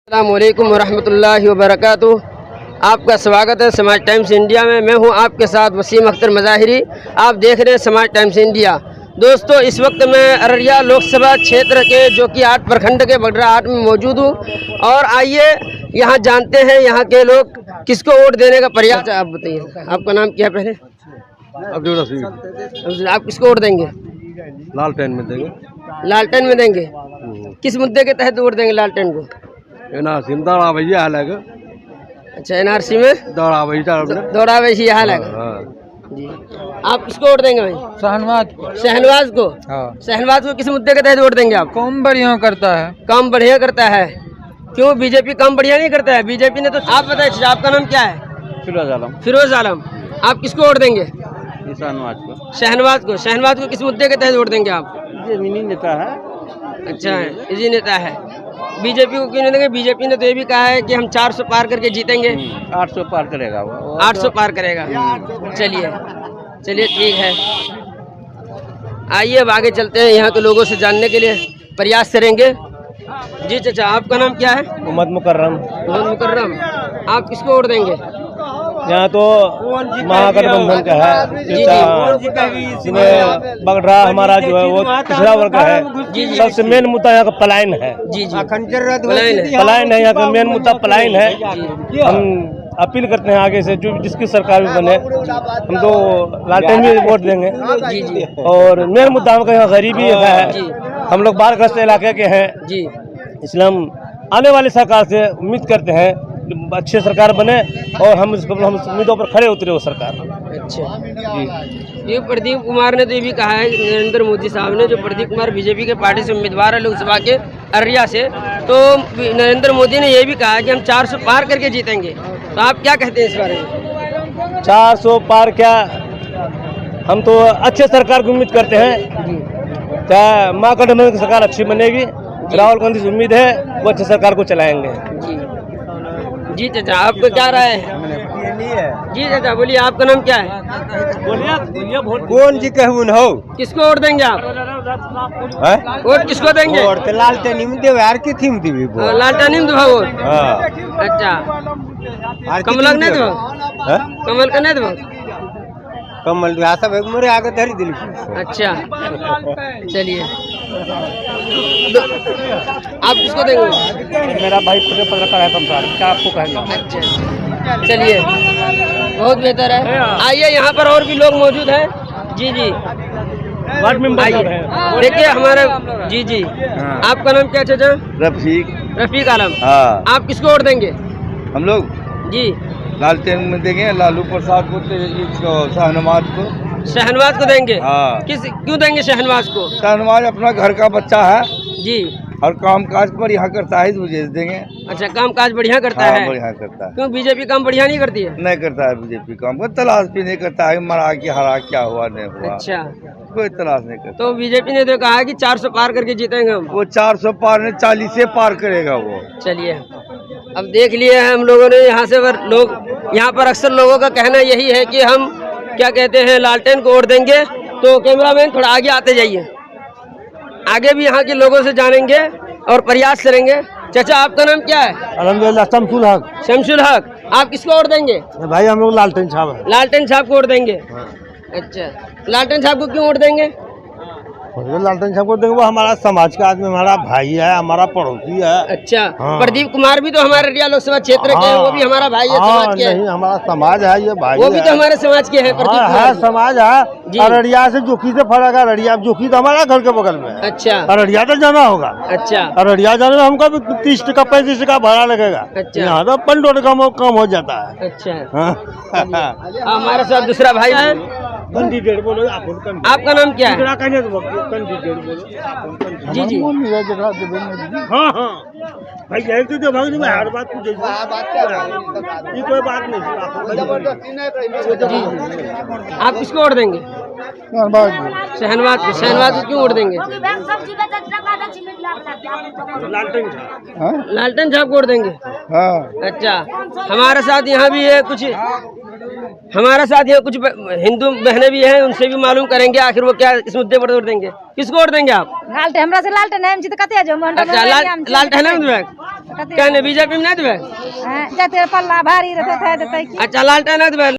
अस्सलामुअलैकुम वरहमतुल्लाहि वबरकातुहू। आपका स्वागत है समाज टाइम्स इंडिया में। मैं हूं आपके साथ वसीम अख्तर मज़ाहिरी। आप देख रहे हैं समाज टाइम्स इंडिया। दोस्तों, इस वक्त मैं अररिया लोकसभा क्षेत्र के जो कि 8 प्रखंड के बगरा हाट में मौजूद हूं और आइए यहां जानते हैं यहाँ के लोग किसको वोट देने का प्रयास। आप बताइए, आपका नाम क्या पहले? अब्दुल रफीक। आप किसको वोट देंगे? लालटेन में देंगे। लालटेन में देंगे? किस मुद्दे के तहत वोट देंगे लालटेन को? एनआरसी में दौड़ा भैया हाल है। अच्छा, एनआरसी में दौड़ा भैया दौड़ा वैसी हाल है जी। आप किसको वोट देंगे भाई? शहनवाज। शहनवाज को? हाँ। शहनवाज को किस मुद्दे के तहत वोट देंगे आप? कौन बढ़िया करता है? काम बढ़िया करता है। क्यों बीजेपी काम बढ़िया नहीं करता है? बीजेपी ने तो। आप बताइए, आपका नाम क्या है? फिरोज आलम। फिरोज आलम। आप किसको वोट देंगे? शहनवाज को। शहनवाज को। शहनवाज को किस मुद्दे के तहत वोट देंगे आप? जमीनी नेता है। अच्छा, इसी नेता है। बीजेपी को क्यों नहीं देंगे? बीजेपी ने तो ये भी कहा है कि हम 400 पार करके जीतेंगे। 800 पार करेगा वो। 800 पार करेगा। चलिए ठीक है। आइए अब आगे चलते हैं, यहाँ के लोगों से जानने के लिए प्रयास करेंगे। जी चाचा, आपका नाम क्या है? मोहम्मद मुकर्रम। मोहम्मद मुकर्रम। आप किसको वोट देंगे? यहाँ तो महागठबंधन का है। इसमें बगड़ा हमारा जो है वो पिछड़ा वर्ग का है। सबसे मेन मुद्दा यहाँ का पलायन है। जी पलायन है यहाँ का मेन मुद्दा। पलायन है। हम अपील करते हैं आगे से जो जिसकी सरकार भी बने, हम तो लालटेन में वोट देंगे। और मेन मुद्दा हमका यहाँ गरीबी है। हम लोग बाढ़ग्रस्त इलाके के हैं जी। इसलिए हम आने वाली सरकार से उम्मीद करते हैं अच्छी सरकार बने और हम उम्मीदों पर खड़े उतरे वो सरकार। अच्छा जी। ये प्रदीप कुमार ने तो ये भी कहा है, नरेंद्र मोदी साहब ने, जो प्रदीप कुमार बीजेपी के पार्टी से उम्मीदवार है लोकसभा के अररिया से, तो नरेंद्र मोदी ने ये भी कहा कि हम 400 पार करके जीतेंगे। तो आप क्या कहते हैं इस बारे में? 400 पार क्या, हम तो अच्छे सरकार की उम्मीद करते हैं। क्या महागठबंधन की सरकार अच्छी बनेगी। राहुल गांधी से उम्मीद है वो अच्छी सरकार को चलाएंगे। जी चाचा, आपको क्या राय है? जी चाचा बोलिए, आपका नाम क्या है? कौन जी कहून हो? किसको वोट देंगे आप? वोट किसको देंगे? लालटेन यार की थीम दी लालटेन वोट। अच्छा, कमल नहीं दो? कमल का नहीं दो? कमल सब मेरे आगे धरी दिल। अच्छा चलिए, आप किसको देंगे? मेरा भाई पत्रकार है संसार, क्या आपको कहना? अच्छा चलिए, बहुत बेहतर है। आइए, यहाँ पर और भी लोग मौजूद हैं। जी वार्ड मेंबर आइए, देखिए हमारे। जी आपका नाम क्या चाचा? रफीक आलम। हाँ। आप किसको वोट देंगे? हम लोग जी लालटेन में देंगे लालू प्रसाद को, शहनवाज को। शहनवाज को देंगे? हाँ। क्यों देंगे शहनवाज को? शहनवाज अपना घर का बच्चा है जी, और काम काज बढ़िया करता है, इस वजह से देंगे। अच्छा, काम काज बढ़िया करता है? बढ़िया करता है। क्यों बीजेपी काम बढ़िया नहीं करती है? नहीं करता है बीजेपी काम, कोई तलाश भी नहीं करता है, मरा के हरा क्या हुआ नहीं हुआ। अच्छा, कोई तलाश नहीं करता। तो बीजेपी ने तो कहा है कि 400 पार करके जीतेंगे हम। वो 400 पार नहीं, 40 से पार करेगा वो। चलिए, अब देख लिए हैं हम लोगों ने यहाँ से। लोग यहाँ पर अक्सर लोगों का कहना यही है कि हम क्या कहते हैं, लालटेन को वोट देंगे। तो कैमरामैन थोड़ा आगे आते जाइए, आगे भी यहाँ के लोगों से जानेंगे और प्रयास करेंगे। चाचा, आपका नाम क्या है? अल्हम्दुलिल्लाह शमसुल हक। शमसुल हक। आप किसको वोट देंगे? भाई हम लोग लालटेन साहब हैं। लालटेन साहब को वोट देंगे? अच्छा, लालटेन साहब को क्यों वोट देंगे? लालटेन साहब को देंगे, वो हमारा समाज का आदमी, हमारा भाई है, हमारा पड़ोसी है। अच्छा। हाँ। प्रदीप कुमार भी तो हमारे अररिया लोकसभा क्षेत्र के हैं, वो भी हमारा भाई है, समाज के। नहीं, हमारा समाज है, ये भाई वो भी तो हमारे समाज के हैं। प्रदीप है, समाज है। अररिया से जोखी से फर्क है। अररिया जोखी तो हमारा घर के बगल में है। अच्छा, अररिया तो जाना होगा। अच्छा, अररिया जाने में हमको भी 30 टका 35 टका भाड़ा लगेगा। अच्छा, यहाँ तो 15 टका कम हो जाता है। अच्छा। हमारे साथ दूसरा भाई है। बोलो, आपका नाम क्या है? जी जी। हाँ हाँ भाई, तो हर बात कोई बात नहीं। आप किसको वोट देंगे? शहनवाज को। शहनवाज को क्यों वोट देंगे? लालटेन साहब को वोट देंगे? अच्छा, हमारे साथ यहाँ भी है कुछ, हमारे साथ ये कुछ हिंदू बहनें भी हैं, उनसे भी मालूम करेंगे आखिर वो क्या इस मुद्दे पर वोट देंगे। किसको वोट देंगे आप? लालटेन, हमरा से लालटेन है, हम जीत कते जो अच्छा, लालटेन है। क्या नहीं बीजेपी में नहीं देवे जते पल्ला भारी रहते थे अच्छा लालटेन नहीं देवे